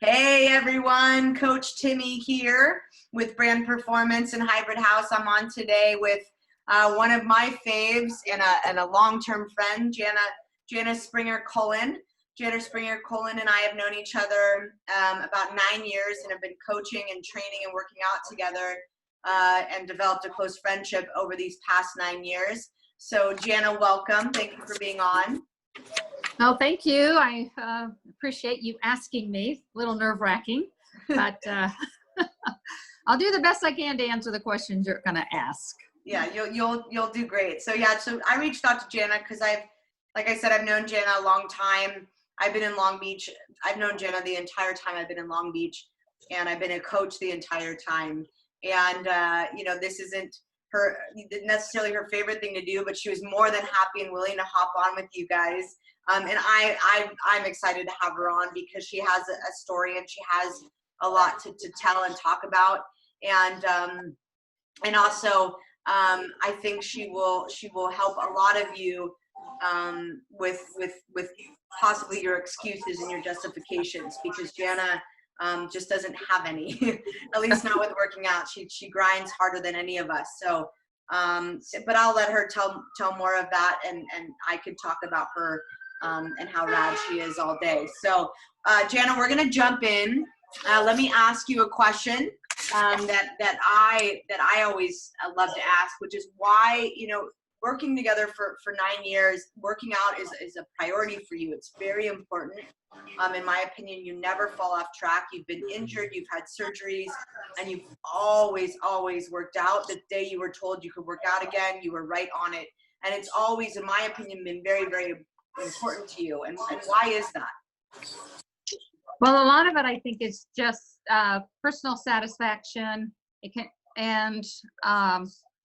Hey everyone, Coach Timmy here with Brand Performance and Hybrid House. I'm on today with one of my faves and a long-term friend, Jana Springer-Cullen. Jana Springer-Cullen and I have known each other about 9 years and have been coaching and training and working out together and developed a close friendship over these past 9 years. So Jana, welcome. Thank you for being on. Oh, thank you. I appreciate you asking me. A little nerve-wracking, but I'll do the best I can to answer the questions you're going to ask. Yeah, you'll do great. So yeah, so I reached out to Jana because like I said, I've known Jana a long time. I've been in Long Beach. I've known Jana the entire time I've been in Long Beach, and I've been a coach the entire time. And you know, this isn't necessarily her favorite thing to do, but she was more than happy and willing to hop on with you guys. And I'm excited to have her on because she has a story and she has a lot to tell and talk about. And also, I think she will help a lot of you with possibly your excuses and your justifications, because Jana just doesn't have any, at least not with working out. She grinds harder than any of us. So, but I'll let her tell more of that, and I could talk about her and how rad she is all day. So, Jana, we're gonna jump in. Let me ask you a question that I always love to ask, which is why, you know, working together for 9 years, working out is a priority for you. It's very important. In my opinion, you never fall off track. You've been injured, you've had surgeries, and you've always worked out. The day you were told you could work out again, you were right on it. And it's always, in my opinion, been very, very important to you. And why is that? Well, a lot of it, I think, is just personal satisfaction.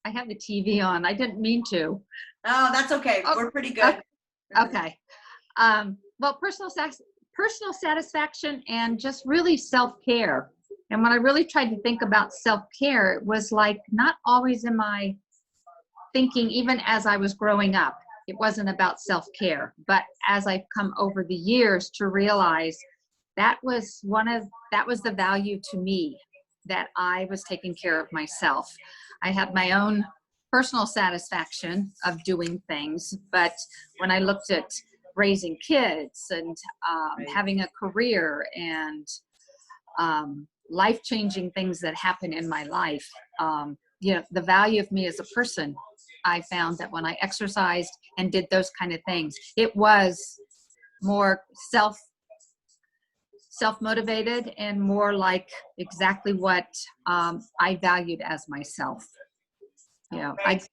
I have the TV on. I didn't mean to. Oh, that's okay. Oh, we're pretty good. Okay. Well, personal satisfaction and just really self-care. And when I really tried to think about self-care, it was like not always in my thinking, even as I was growing up. It wasn't about self-care. But as I've come over the years to realize that was the value to me, that I was taking care of myself. I had my own personal satisfaction of doing things, but when I looked at raising kids and having a career and life-changing things that happen in my life, you know, the value of me as a person, I found that when I exercised and did those kind of things, it was more self-motivated and more like exactly what I valued as myself. You know, I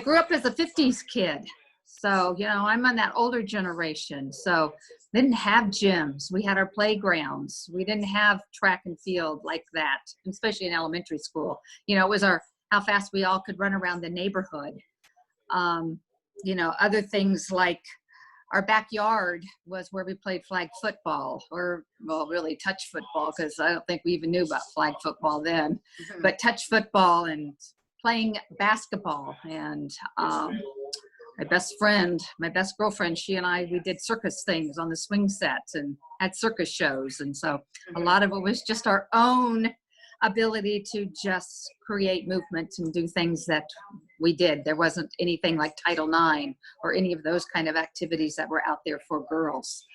grew up as a 50s kid. So, you know, I'm on that older generation. So we didn't have gyms. We had our playgrounds. We didn't have track and field like that, especially in elementary school. You know, it was how fast we all could run around the neighborhood. You know, other things like our backyard was where we played flag football, or, well, really touch football, because I don't think we even knew about flag football then, but touch football and playing basketball. And my best girlfriend, she and I, we did circus things on the swing sets and had circus shows. And so a lot of it was just our own ability to just create movement and do things that we did. There wasn't anything like Title IX or any of those kind of activities that were out there for girls.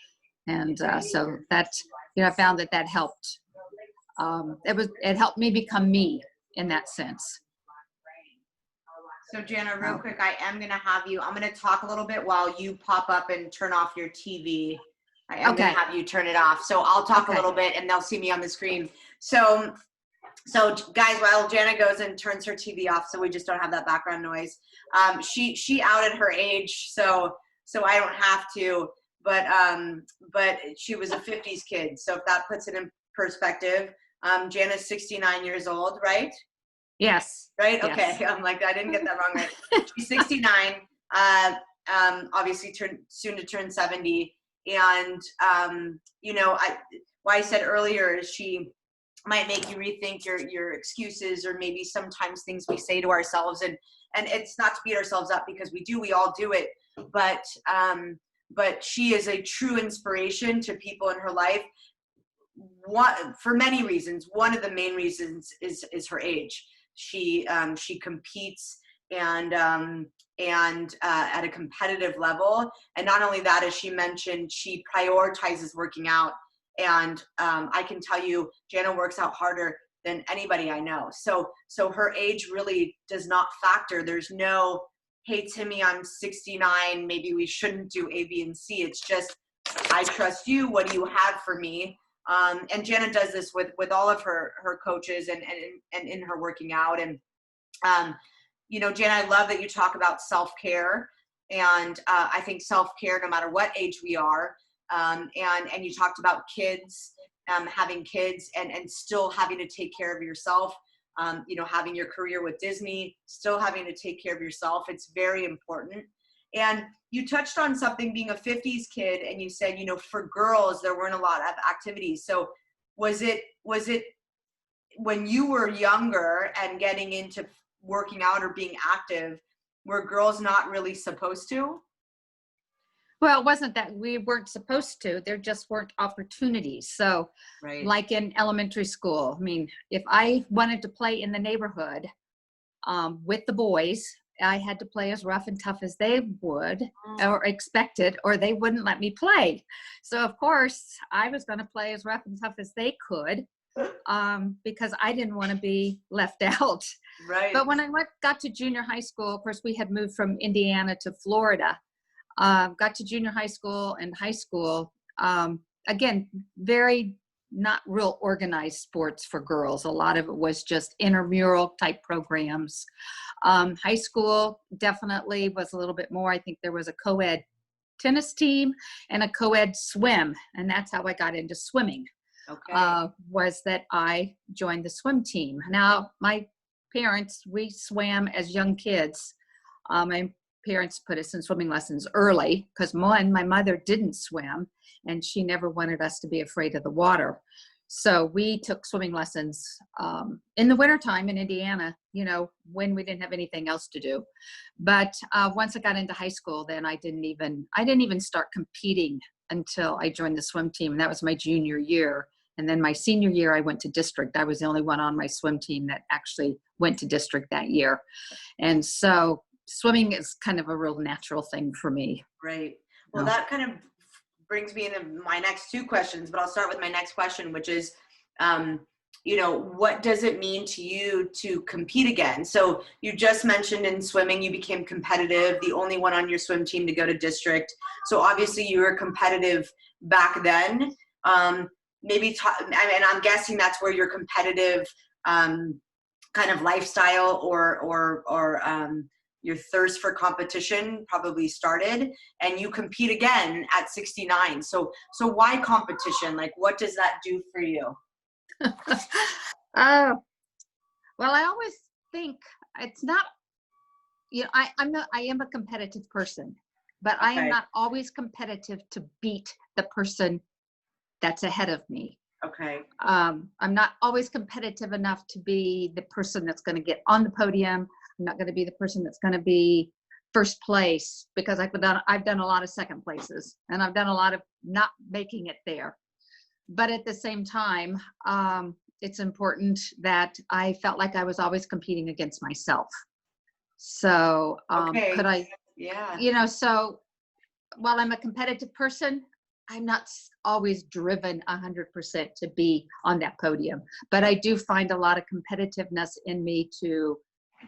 And so that, you know, I found that helped. It helped me become me in that sense. So Jana, real quick, I'm going to talk a little bit while you pop up and turn off your TV. I am going to have you turn it off. So I'll talk a little bit and they'll see me on the screen. So guys, while Jana goes and turns her TV off, so we just don't have that background noise, she outed her age, so I don't have to, but she was a 50s kid. So if that puts it in perspective, Jana's 69 years old, right? Yes. Right? Yes. Okay. I'm like, I didn't get that wrong. Right? She's 69, obviously soon to turn 70. And, you know, why I said earlier is she might make you rethink your excuses, or maybe sometimes things we say to ourselves, and it's not to beat ourselves up, because we all do it, but but she is a true inspiration to people in her life. For many reasons. One of the main reasons is her age. She competes and at a competitive level. And not only that, as she mentioned, she prioritizes working out. And I can tell you, Jana works out harder than anybody I know. So her age really does not factor. There's no, hey, Timmy, I'm 69. Maybe we shouldn't do A, B, and C. It's just, I trust you. What do you have for me? And Jana does this with all of her coaches and in her working out. And, you know, Jana, I love that you talk about self-care. And I think self-care, no matter what age we are, and you talked about kids, having kids and still having to take care of yourself, you know, having your career with Disney, still having to take care of yourself. It's very important. And you touched on something, being a 50s kid, and you said, you know, for girls, there weren't a lot of activities. So was it when you were younger and getting into working out or being active, were girls not really supposed to? Well, it wasn't that we weren't supposed to, there just weren't opportunities. So Right. like in elementary school, I mean, if I wanted to play in the neighborhood with the boys, I had to play as rough and tough as they would or expected, or they wouldn't let me play. So of course I was going to play as rough and tough as they could, because I didn't want to be left out. Right. But when I got to junior high school, of course we had moved from Indiana to Florida. Got to junior high school and high school. Again, very not real organized sports for girls. A lot of it was just intramural type programs. High school definitely was a little bit more. I think there was a co-ed tennis team and a co-ed swim. And that's how I got into swimming. Okay. Was that I joined the swim team. Now, my parents, we swam as young kids. My parents put us in swimming lessons early because my mother didn't swim and she never wanted us to be afraid of the water. So we took swimming lessons in the wintertime in Indiana, you know, when we didn't have anything else to do. But once I got into high school, then I didn't even start competing until I joined the swim team. And that was my junior year. And then my senior year, I went to district. I was the only one on my swim team that actually went to district that year. And so swimming is kind of a real natural thing for me. Right. Well, that kind of brings me into my next two questions, but I'll start with my next question, which is, you know, what does it mean to you to compete again? So you just mentioned in swimming, you became competitive, the only one on your swim team to go to district. So obviously you were competitive back then. Maybe, and I'm guessing that's where your competitive kind of lifestyle or your thirst for competition probably started, and you compete again at 69. So why competition? Like, what does that do for you? Well, I always think it's not, you know, I am a competitive person, but I am not always competitive to beat the person that's ahead of me. Okay. I'm not always competitive enough to be the person that's going to get on the podium. I'm not going to be the person that's going to be first place, because I've done a lot of second places and I've done a lot of not making it there. But at the same time, it's important that I felt like I was always competing against myself. So could I, you know, so while I'm a competitive person, I'm not always driven 100% to be on that podium, but I do find a lot of competitiveness in me to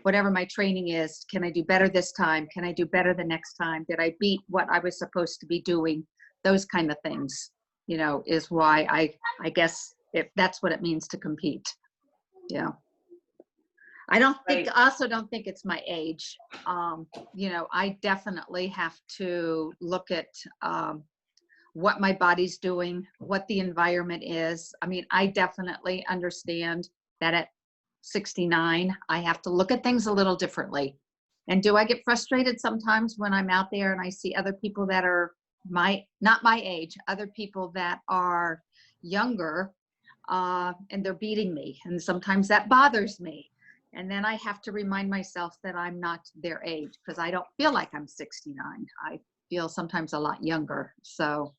whatever my training is. Can I do better this time? Can I do better the next time? Did I beat what I was supposed to be doing? Those kind of things, you know, is why I guess if that's what it means to compete. Yeah. I also don't think it's my age. You know, I definitely have to look at what my body's doing, what the environment is. I mean, I definitely understand that at 69, I have to look at things a little differently. And do I get frustrated sometimes when I'm out there and I see other people that are not my age, other people that are younger, and they're beating me. And sometimes that bothers me. And then I have to remind myself that I'm not their age, because I don't feel like I'm 69. I feel sometimes a lot younger. So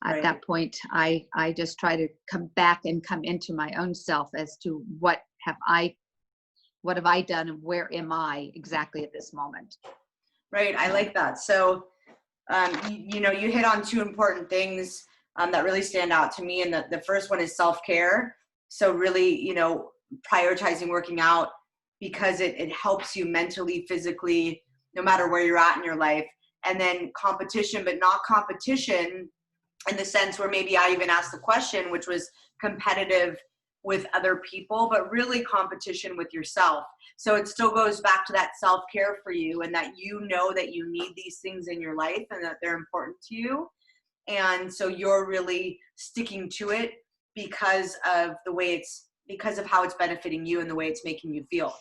at Right. that point, I just try to come back and come into my own self as to what have I done and where am I exactly at this moment. Right. I like that. So, you hit on two important things that really stand out to me. And the first one is self-care. So really, prioritizing working out because it helps you mentally, physically, no matter where you're at in your life. And then competition, but not competition in the sense where maybe I even asked the question, which was competitive with other people, but really competition with yourself. So it still goes back to that self-care for you, and that you know that you need these things in your life and that they're important to you. And so you're really sticking to it because of because of how it's benefiting you and the way it's making you feel.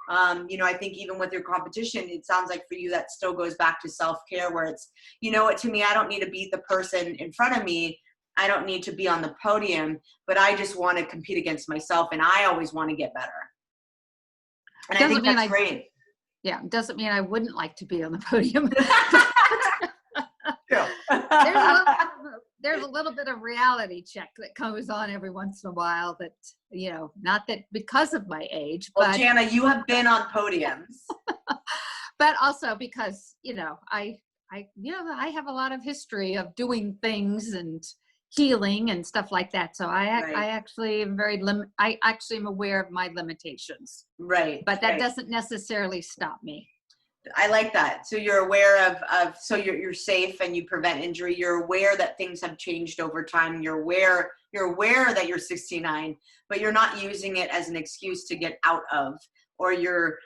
I think even with your competition, it sounds like for you that still goes back to self-care, where it's, to me, I don't need to beat the person in front of me. I don't need to be on the podium, but I just want to compete against myself, and I always want to get better. And I think that's great. Yeah, doesn't mean I wouldn't like to be on the podium. There's a little bit of reality check that goes on every once in a while that, not that because of my age, well, but Jana, you have been on podiums. But also because, I have a lot of history of doing things and healing and stuff like that. So I actually am I actually am aware of my limitations. Right. But that doesn't necessarily stop me. I like that. So you're aware so you're safe and you prevent injury. You're aware that things have changed over time. You're aware that you're 69, but you're not using it as an excuse to get out of, or you're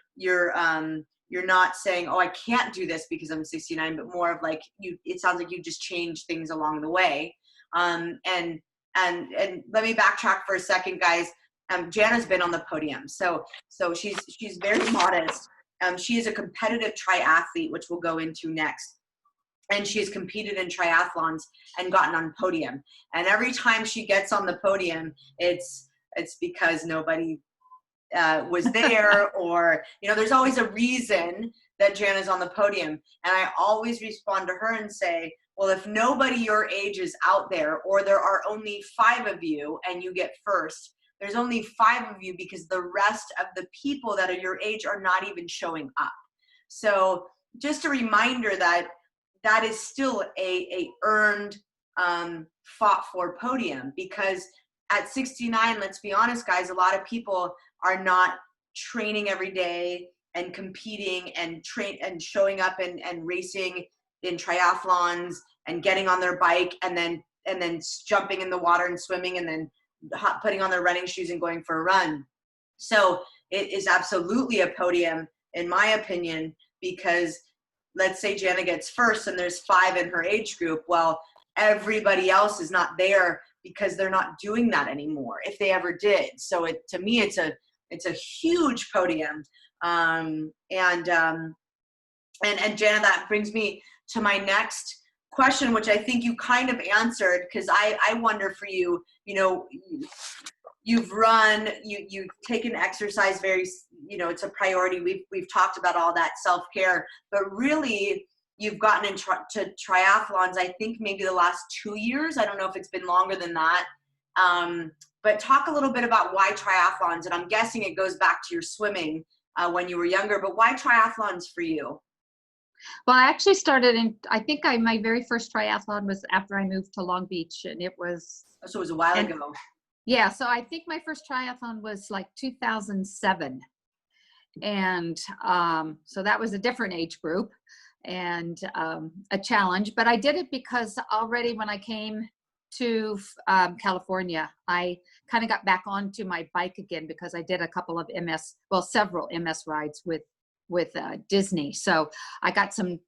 not saying, oh, I can't do this because I'm 69, but more of like it sounds like you just changed things along the way. And let me backtrack for a second, guys. Jana's been on the podium. So she's very modest. She is a competitive triathlete, which we'll go into next. And she has competed in triathlons and gotten on podium. And every time she gets on the podium, it's because nobody was there, or, there's always a reason that Jana's on the podium. And I always respond to her and say, well, if nobody your age is out there, or there are only 5 of you and you get first, there's only 5 of you because the rest of the people that are your age are not even showing up. So just a reminder that is still a earned, fought for podium, because at 69, let's be honest, guys, a lot of people are not training every day and competing and showing up and racing in triathlons and getting on their bike and then jumping in the water and swimming and then putting on their running shoes and going for a run. So it is absolutely a podium, in my opinion, because let's say Jana gets first and there's 5 in her age group. Well, everybody else is not there because they're not doing that anymore, if they ever did. So to me, it's a huge podium. And Jana, that brings me to my next question, which I think you kind of answered, because I wonder for you, you've run, you've taken exercise very, it's a priority. We've talked about all that self-care, but really you've gotten into triathlons, I think maybe the last 2 years. I don't know if it's been longer than that. But talk a little bit about why triathlons, and I'm guessing it goes back to your swimming when you were younger, but why triathlons for you? Well, I actually started my very first triathlon was after I moved to Long Beach, and it was. So it was a while ago. Yeah. So I think my first triathlon was like 2007. And so that was a different age group and a challenge, but I did it because already when I came to California, I kind of got back onto my bike again because I did a couple of several MS rides with Disney. So I got some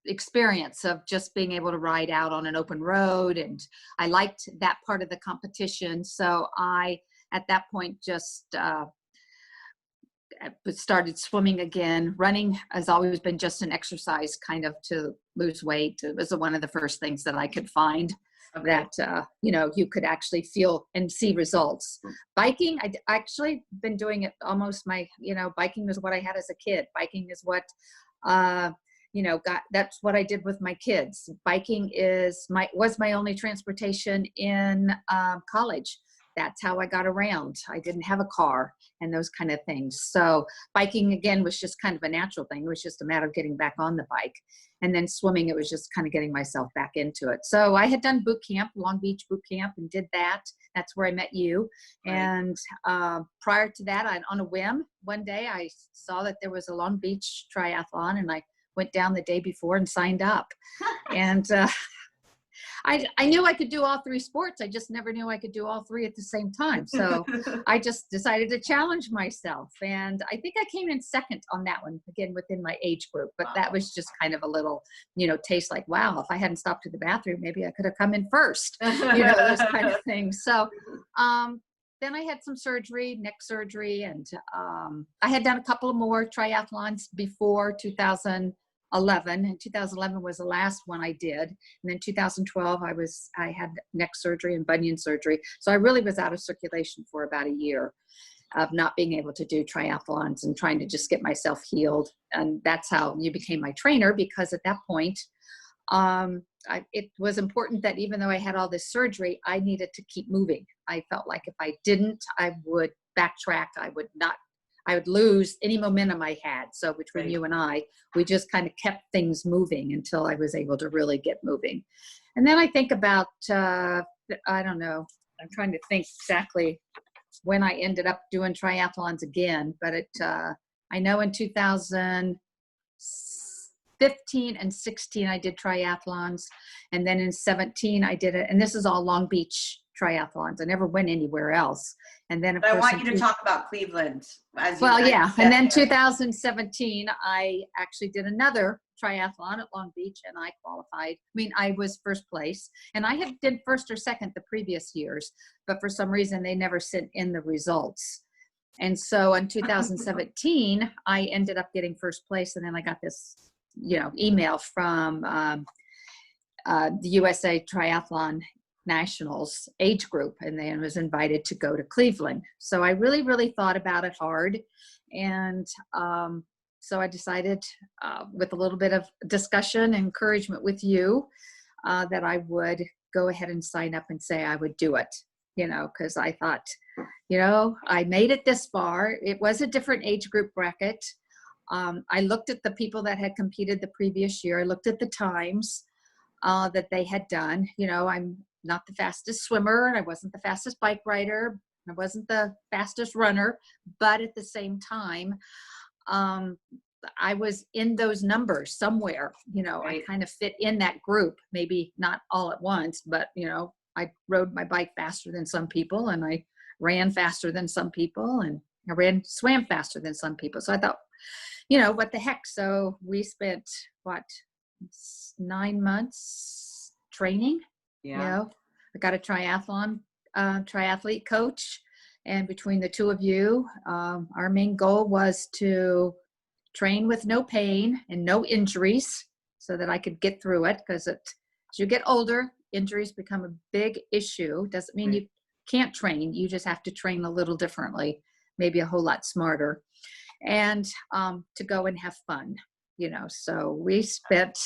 experience of just being able to ride out on an open road, and I liked that part of the competition. So I, at that point, just started swimming again. Running has always been just an exercise kind of to lose weight. It was one of the first things that I could find that, you could actually feel and see results. Biking, I actually been doing it almost biking was what I had as a kid. Biking is what that's what I did with my kids. Biking was my only transportation in college. That's how I got around. I didn't have a car and those kind of things. So biking again was just kind of a natural thing. It was just a matter of getting back on the bike. And then swimming, it was just kind of getting myself back into it. So I had done boot camp, Long Beach boot camp, and did that. That's where I met you. Right. And prior to that, on a whim, one day I saw that there was a Long Beach triathlon, and I went down the day before and signed up. And I knew I could do all three sports. I just never knew I could do all three at the same time. So I just decided to challenge myself. And I think I came in second on that one, again, within my age group. But that was just kind of a little, taste like, wow, if I hadn't stopped to the bathroom, maybe I could have come in first, those kind of things. So then I had some surgery, neck surgery, and I had done a couple of more triathlons before 2011. And 2011 was the last one I did. And then 2012, I had neck surgery and bunion surgery. So I really was out of circulation for about a year of not being able to do triathlons and trying to just get myself healed. And that's how you became my trainer, because at that point, it was important that even though I had all this surgery, I needed to keep moving. I felt like if I didn't, I would backtrack. I would lose any momentum I had. So between you and I, we just kind of kept things moving until I was able to really get moving. And then I think about, I don't know, I'm trying to think exactly when I ended up doing triathlons again, but I know in 2015 and 16, I did triathlons. And then in 17, I did it. And this is all Long Beach triathlons. I never went anywhere else. And then, of course, I want you to talk about Cleveland. And then 2017, I actually did another triathlon at Long Beach, and I qualified. I was first place, and I had did first or second the previous years, but for some reason they never sent in the results. And so in 2017, I ended up getting first place, and then I got this, email from the USA Triathlon Nationals age group, and then was invited to go to Cleveland. So I really, really thought about it hard. And so I decided with a little bit of discussion, encouragement with you, that I would go ahead and sign up and say I would do it, because I thought, I made it this far. It was a different age group bracket. I looked at the people that had competed the previous year. I looked at the times that they had done. I'm not the fastest swimmer, and I wasn't the fastest bike rider. I wasn't the fastest runner, but at the same time, I was in those numbers somewhere. Right. I kind of fit in that group, maybe not all at once, but I rode my bike faster than some people, and I ran faster than some people, and I swam faster than some people. So I thought, what the heck? So we spent 9 months training. Yeah. I got a triathlete coach, and between the two of you, our main goal was to train with no pain and no injuries so that I could get through it, because as you get older, injuries become a big issue. Doesn't mean you can't train. You just have to train a little differently, maybe a whole lot smarter, and to go and have fun, so we spent,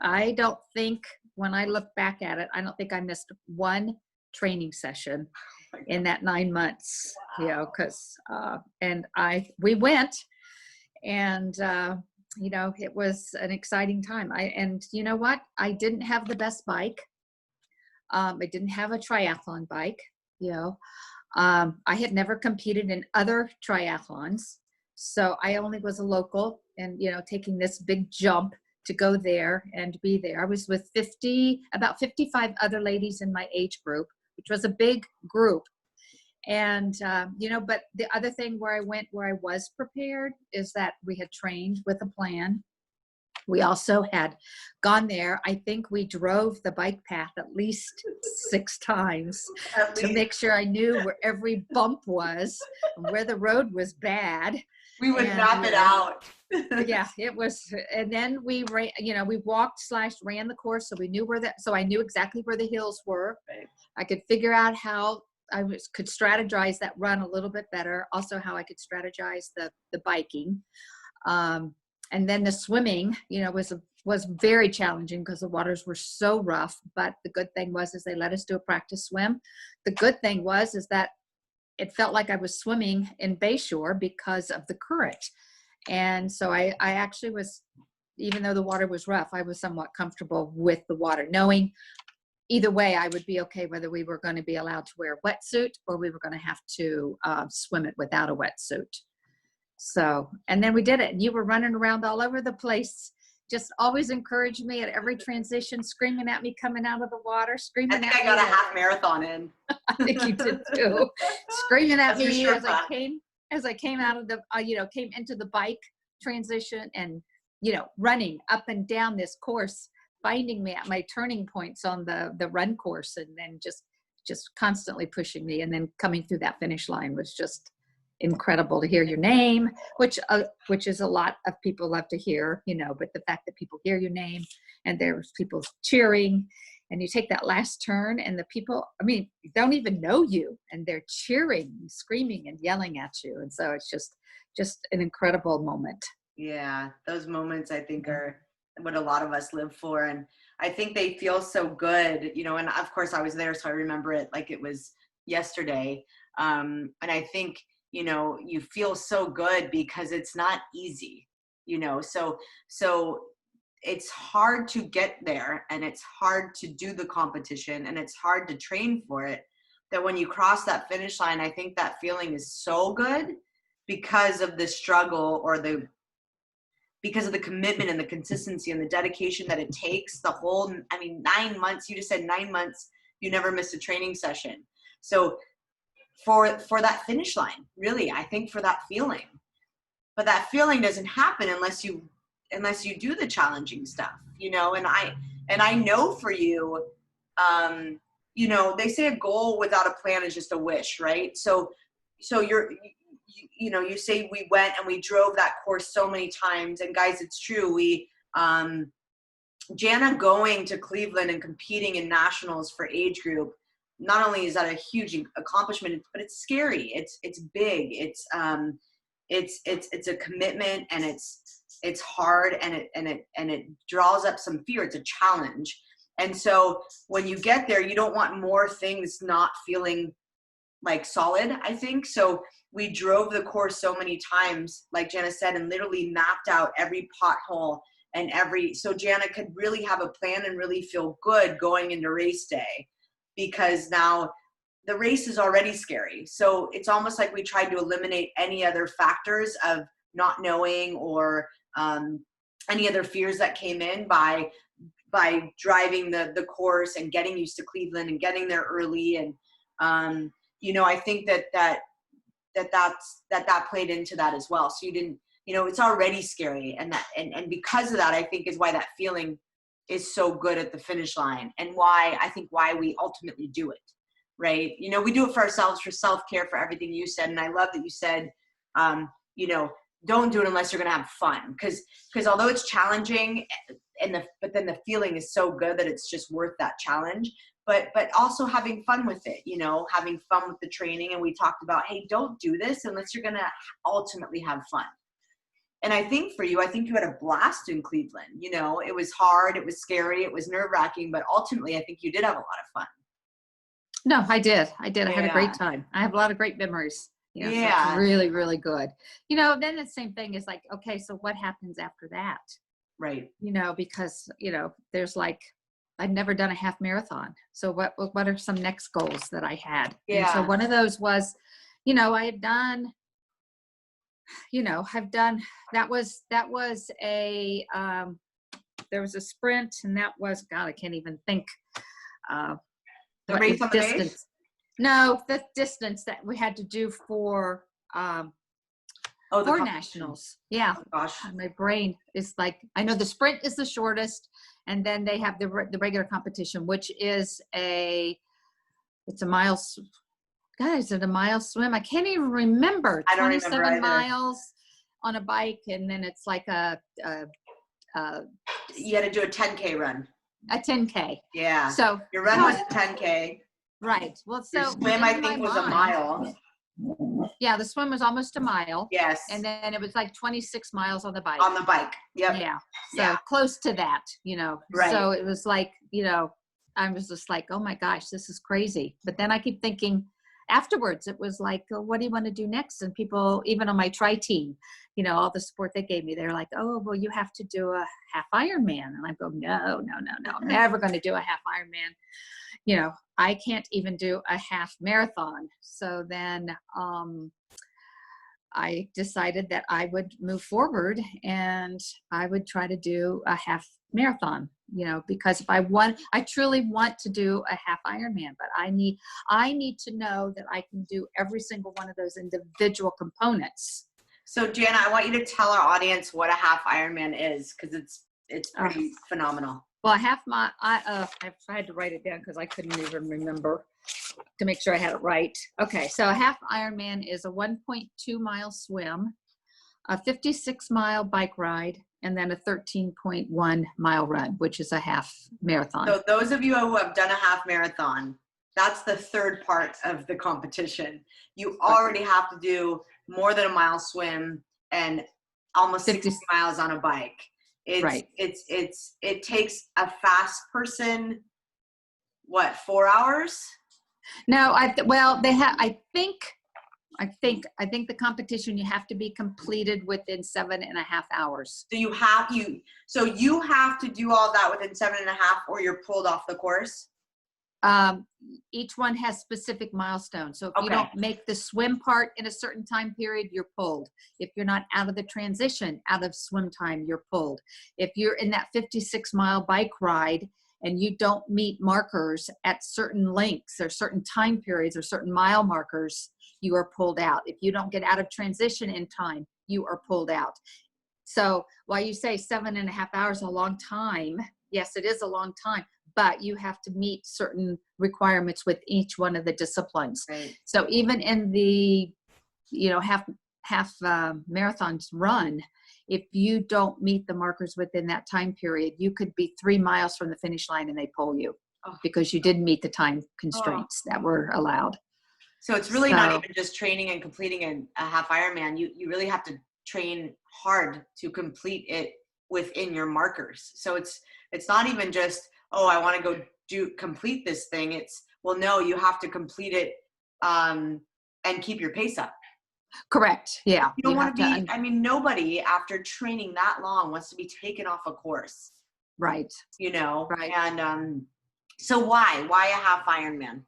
I don't think, when I look back at it, I don't think I missed one training session in that 9 months, because, we went, and, it was an exciting time. And you know what? I didn't have the best bike. I didn't have a triathlon bike, I had never competed in other triathlons. So I only was a local, and, taking this big jump to go there and be there. I was with about 55 other ladies in my age group, which was a big group. And, but the other thing where I was prepared is that we had trained with a plan. We also had gone there. I think we drove the bike path at least 6 times to make sure I knew where every bump was, and where the road was bad. We would map it out. Yeah, it was. And then we ran, we walked / ran the course. So we knew so I knew exactly where the hills were. Right. I could figure out how could strategize that run a little bit better. Also how I could strategize the biking. And then the swimming, was very challenging because the waters were so rough. But the good thing was is they let us do a practice swim. The good thing was is that it felt like I was swimming in Bayshore because of the current. And so I actually was, even though the water was rough, I was somewhat comfortable with the water, knowing either way I would be okay whether we were going to be allowed to wear a wetsuit or we were going to have to swim it without a wetsuit. So, and then we did it. And you were running around all over the place, just always encouraged me at every transition, screaming at me coming out of the water, screaming I think at I got me. a half marathon in. I think you did too. Screaming at That's for me sure, as I came out of the, came into the bike transition and, running up and down this course, finding me at my turning points on the run course, and then just constantly pushing me. And then coming through that finish line was just incredible to hear your name, which is a lot of people love to hear, but the fact that people hear your name and there's people cheering, and you take that last turn and the people, don't even know you and they're cheering, screaming and yelling at you. And so it's just an incredible moment. Yeah, those moments I think are what a lot of us live for. And I think they feel so good, and of course I was there, so I remember it like it was yesterday. And I think, you feel so good because it's not easy, so it's hard to get there, and it's hard to do the competition, and it's hard to train for it, that when you cross that finish line, I think that feeling is so good because of the struggle because of the commitment and the consistency and the dedication that it takes. The whole, 9 months, you just said 9 months, you never missed a training session. So for that finish line, really, I think for that feeling, but that feeling doesn't happen unless you do the challenging stuff, and I know for you, they say a goal without a plan is just a wish, right? So you say we went and we drove that course so many times, and guys, it's true. Jana going to Cleveland and competing in nationals for age group, not only is that a huge accomplishment, but it's scary. It's big. It's a commitment, and it's hard, and it draws up some fear. It's a challenge. And so when you get there, you don't want more things not feeling like solid, I think. So we drove the course so many times, like Jana said, and literally mapped out every pothole and so Jana could really have a plan and really feel good going into race day, because now the race is already scary. So it's almost like we tried to eliminate any other factors of not knowing or any other fears that came in by driving the course and getting used to Cleveland and getting there early. And I think that played into that as well. So you didn't, it's already scary, and because of that, I think is why that feeling is so good at the finish line, and why we ultimately do it, right? We do it for ourselves, for self-care, for everything you said. And I love that you said, don't do it unless you're going to have fun, because although it's challenging, but then the feeling is so good that it's just worth that challenge. But also having fun with it, having fun with the training. And we talked about, hey, don't do this unless you're going to ultimately have fun. And I think for you, you had a blast in Cleveland. It was hard, it was scary, it was nerve-wracking, but ultimately I think you did have a lot of fun. No, I did. I had a great Yeah. time. I have a lot of great memories. So Yeah. it's really, really good. Then the same thing is like, okay, so what happens after that? Right. Because, there's like, I'd never done a half marathon. So what are some next goals that I had? Yeah. And so one of those was, I had done, that was a, there was a sprint, and that was, God, I can't even think. The race on the base? Distance. No, the distance that we had to do for nationals. Yeah. Oh, gosh. My brain is like, I know the sprint is the shortest, and then they have the regular competition, which is it's a mile. God, is it a mile swim? I can't even remember. I don't remember 27 either. miles on a bike, and then it's like you had to do a 10K run. A 10K. Yeah. So your run was a 10K. Right. Well, so your swim, I think, was a mile. Yeah, the swim was almost a mile. Yes. And then it was like 26 miles on the bike. On the bike. Yep. Yeah. So Yeah. close to that, you know. Right. So it was like, you know, I was just like, oh my gosh, this is crazy. But then I keep thinking afterwards, it was like, oh, what do you want to do next? And people, even on my tri team, you know, all the support they gave me, they're like, oh, well, you have to do a half Ironman. And I go, no, I'm never going to do a half Ironman. You know, I can't even do a half marathon. So then I decided that I would move forward and I would try to do a half marathon, you know, because if I truly want to do a half Ironman, but I need to know that I can do every single one of those individual components. So Jana, I want you to tell our audience what a half Ironman is, because it's pretty phenomenal. Well, I had to write it down because I couldn't even remember to make sure I had it right. Okay, so a half Ironman is a 1.2 mile swim, a 56 mile bike ride, and then a 13.1 mile run, which is a half marathon. So those of you who have done a half marathon, that's the third part of the competition. You already have to do more than a mile swim and almost 60 miles on a bike. It takes a fast person, what, 4 hours? No, I think the competition, you have to be completed within 7.5 hours. So you have to do all that within 7.5, or you're pulled off the course. Each one has specific milestones. So if you don't make the swim part in a certain time period, you're pulled. If you're not out of the transition, out of swim time, you're pulled. If you're in that 56 mile bike ride and you don't meet markers at certain lengths or certain time periods or certain mile markers, you are pulled out. If you don't get out of transition in time, you are pulled out. So while you say 7.5 hours is a long time, yes, it is a long time, but you have to meet certain requirements with each one of the disciplines. Right. So even in the, you know, half marathons run, if you don't meet the markers within that time period, you could be 3 miles from the finish line and they pull you because you didn't meet the time constraints that were allowed. So it's really not even just training and completing a half Ironman. You really have to train hard to complete it within your markers. So it's not even just, oh, I want to go complete this thing. It's, well, no, you have to complete it and keep your pace up. Correct. Yeah. You don't want to be, I mean, nobody after training that long wants to be taken off a course. Right. You know? Right. And so why a half Ironman?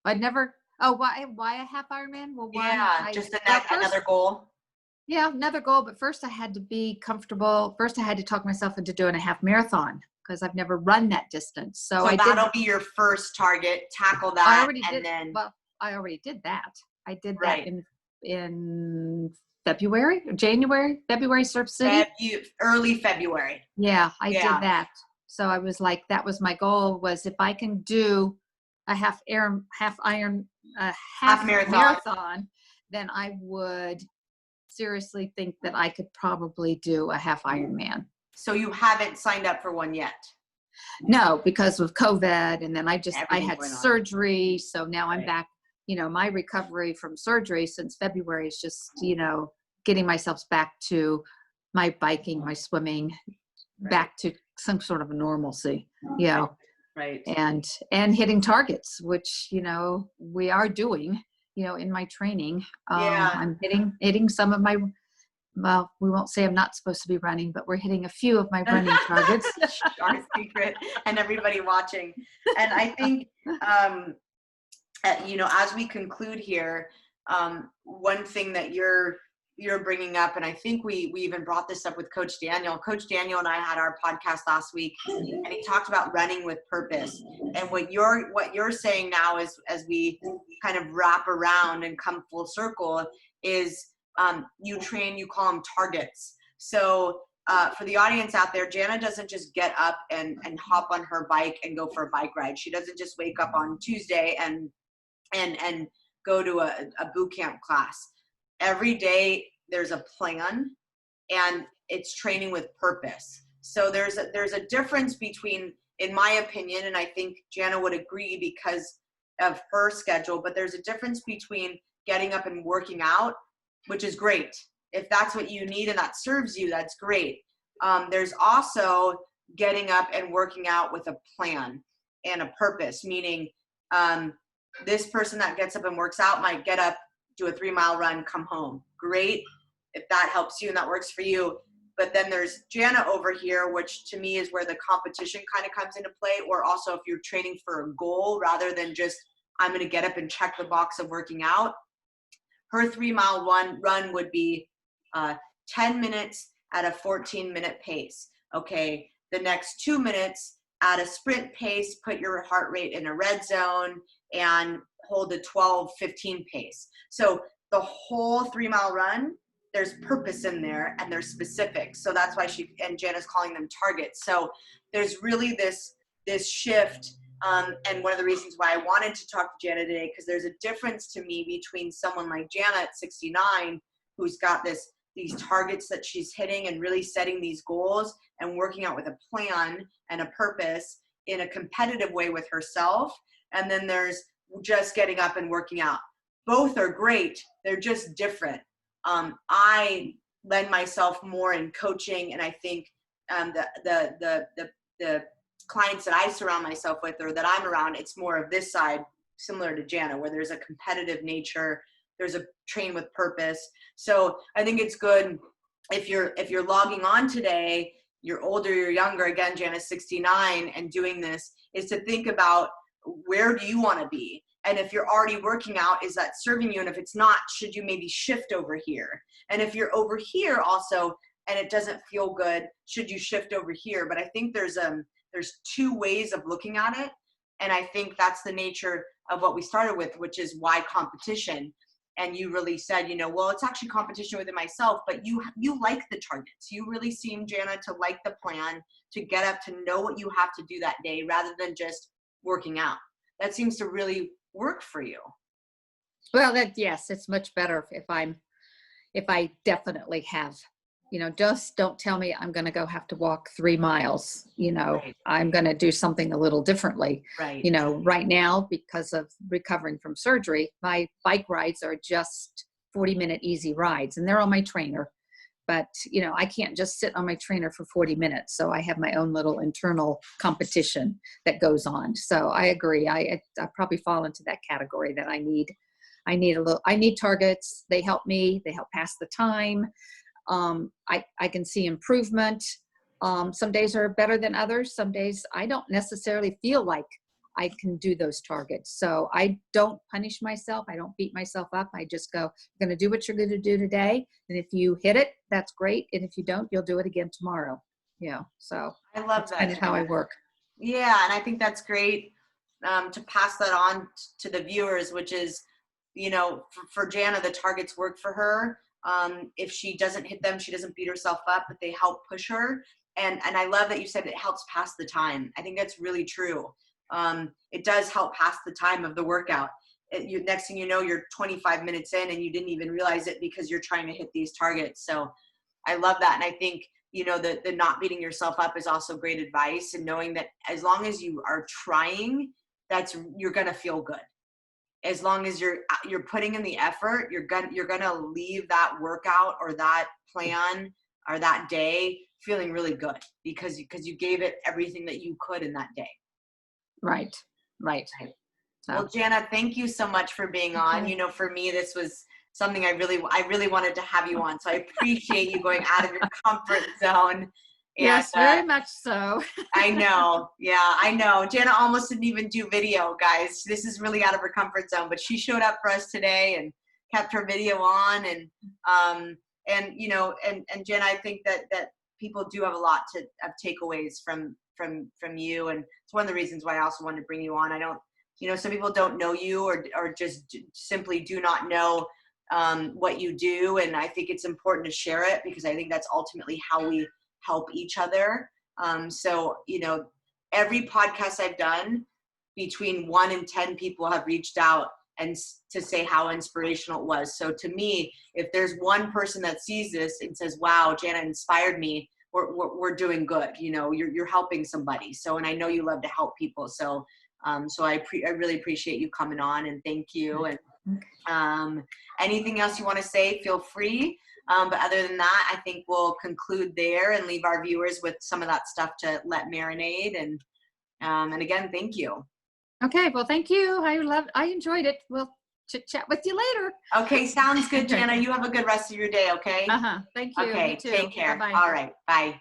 Why a half Ironman? Well, just another goal. Yeah, another goal. But first I had to be comfortable. First I had to talk myself into doing a half marathon because I've never run that distance. So that'll be your first target. Tackle that. I already did that. I did that in February or January, Surf City. Early February. Yeah, I did that. So I was like, that was my goal, was if I can do a half marathon, then I would seriously think that I could probably do a half Ironman. So you haven't signed up for one yet? No, because of COVID, and then I had surgery, so now I'm back. You know, my recovery from surgery since February is just, you know, getting myself back to my biking, my swimming, back to some sort of a normalcy, you know. Right. And hitting targets, which, you know, we are doing, you know, in my training. I'm hitting some of my, well, we won't say I'm not supposed to be running, but we're hitting a few of my running targets. Our secret, and everybody watching. And I think, you know, as we conclude here, one thing that you're bringing up, and I think we even brought this up with Coach Daniel. Coach Daniel and I had our podcast last week, and he talked about running with purpose. And what you're saying now is, as we kind of wrap around and come full circle, is you call them targets. So for the audience out there, Jana doesn't just get up and hop on her bike and go for a bike ride. She doesn't just wake up on Tuesday and go to a boot camp class. Every day there's a plan, and it's training with purpose. So there's a difference between, in my opinion, and I think Jana would agree because of her schedule, but there's a difference between getting up and working out, which is great. If that's what you need and that serves you, that's great. There's also getting up and working out with a plan and a purpose, meaning this person that gets up and works out might get up, do a 3-mile run, come home. Great, if that helps you and that works for you. But then there's Jana over here, which to me is where the competition kind of comes into play, or also if you're training for a goal rather than just, I'm going to get up and check the box of working out. Her 3-mile run would be 10 minutes at a 14-minute pace. Okay, the next 2 minutes at a sprint pace, put your heart rate in a red zone and hold a 12-15 pace. So the whole 3-mile run, there's purpose in there and there's specifics. So that's why Jana's calling them targets. So there's really this shift. And one of the reasons why I wanted to talk to Jana today, because there's a difference to me between someone like Jana at 69, who's got these targets that she's hitting and really setting these goals and working out with a plan and a purpose in a competitive way with herself. And then there's just getting up and working out. Both are great. They're just different. I lend myself more in coaching, and I think the clients that I surround myself with or that I'm around, it's more of this side, similar to Jana, where there's a competitive nature, there's a train with purpose. So I think it's good if you're logging on today, you're older, you're younger, again, Jana's 69 and doing this, is to think about where do you want to be? And if you're already working out, is that serving you? And if it's not, should you maybe shift over here? And if you're over here also, and it doesn't feel good, should you shift over here? But I think there's 2 ways of looking at it. And I think that's the nature of what we started with, which is why competition. And you really said, well, it's actually competition within myself, but you like the targets. You really seem, Jana, to like the plan, to get up, to know what you have to do that day rather than just working out. That seems to really work for you. Well, yes, it's much better if I definitely have, just don't tell me I'm going to go have to walk 3 miles, Right. I'm going to do something a little differently. Right. Right now, because of recovering from surgery, my bike rides are just 40-minute easy rides, and they're on my trainer. But, I can't just sit on my trainer for 40 minutes. So I have my own little internal competition that goes on. So I agree. I probably fall into that category that I need targets. They help me. They help pass the time. I can see improvement. Some days are better than others. Some days I don't necessarily feel like I can do those targets. So I don't punish myself. I don't beat myself up. I just go, I'm going to do what you're going to do today. And if you hit it, that's great. And if you don't, you'll do it again tomorrow. So I love that's that. kind of how I work. Yeah. And I think that's great to pass that on to the viewers, which is, for Jana, the targets work for her. If she doesn't hit them, she doesn't beat herself up, but they help push her. And I love that you said it helps pass the time. I think that's really true. It does help pass the time of the workout. Next thing you know, you're 25 minutes in and you didn't even realize it because you're trying to hit these targets. So I love that. And I think, the not beating yourself up is also great advice, and knowing that as long as you are trying, you're going to feel good. As long as you're putting in the effort, you're going to leave that workout or that plan or that day feeling really good because you gave it everything that you could in that day. Right. So. Well, Jana, thank you so much for being on. For me, this was something I really wanted to have you on. So I appreciate you going out of your comfort zone. Yes, very much so. I know. Yeah, I know. Jana almost didn't even do video, guys. This is really out of her comfort zone, but she showed up for us today and kept her video on. And Jana, I think that people do have a lot of takeaways from you. And it's one of the reasons why I also wanted to bring you on. I don't, some people don't know you or just simply do not know what you do. And I think it's important to share it because I think that's ultimately how we help each other. So, every podcast I've done, between 1 and 10 people have reached out and to say how inspirational it was. So to me, if there's one person that sees this and says, wow, Jana inspired me, we're doing good. You're helping somebody. So, and I know you love to help people. So, I really appreciate you coming on, and thank you. And Anything else you want to say, feel free. But other than that, I think we'll conclude there and leave our viewers with some of that stuff to let marinate. And again, thank you. Okay, well, thank you. I enjoyed it. We'll chit chat with you later. Okay, sounds good, Jana. You have a good rest of your day, okay? Thank you. Okay, You too. take care. Bye-bye. All right, bye.